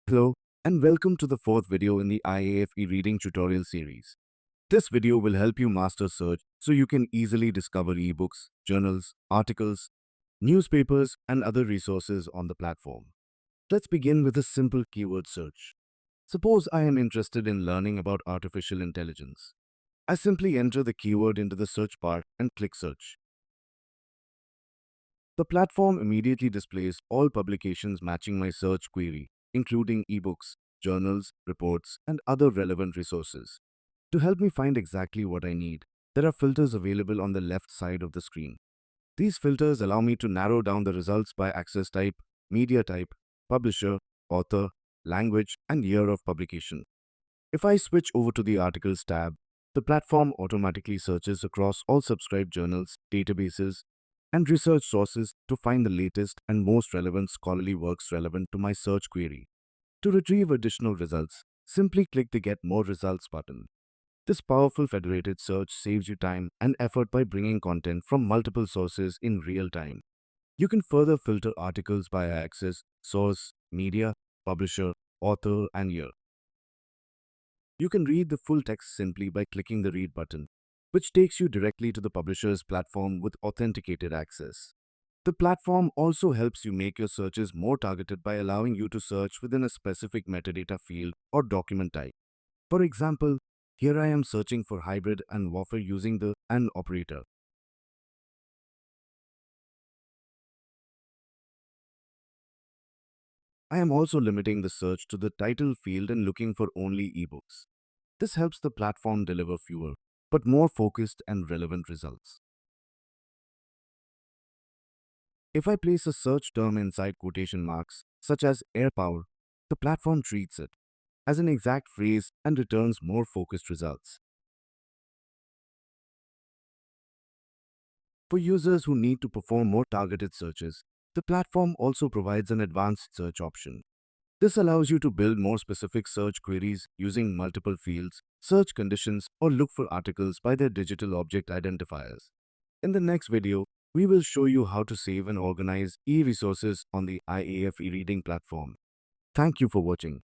Hello, and welcome to the fourth video in the IAF e-reading tutorial series. This video will help you master search so you can easily discover ebooks, journals, articles, newspapers, and other resources on the platform. Let's begin with a simple keyword search. Suppose I am interested in learning about artificial intelligence. I simply enter the keyword into the search bar and click search. The platform immediately displays all publications matching my search query, including ebooks, journals, reports, and other relevant resources. To help me find exactly what I need, there are filters available on the left side of the screen. These filters allow me to narrow down the results by access type, media type, publisher, author, language, and year of publication. If I switch over to the Articles tab, the platform automatically searches across all subscribed journals, databases, and research sources to find the latest and most relevant scholarly works relevant to my search query. To retrieve additional results, simply click the Get More Results button. This powerful federated search saves you time and effort by bringing content from multiple sources in real time. You can further filter articles by access, source, media, publisher, author, and year. You can read the full text simply by clicking the Read button, which takes you directly to the publisher's platform with authenticated access. The platform also helps you make your searches more targeted by allowing you to search within a specific metadata field or document type. For example, here I am searching for hybrid and wafer using the AND operator. I am also limiting the search to the title field and looking for only ebooks. This helps the platform deliver fewer, but more focused and relevant results. If I place a search term inside quotation marks, such as air power, the platform treats it as an exact phrase and returns more focused results. For users who need to perform more targeted searches, the platform also provides an advanced search option. This allows you to build more specific search queries using multiple fields, search conditions, or look for articles by their digital object identifiers. In the next video, we will show you how to save and organize e-resources on the IAF e-reading platform. Thank you for watching.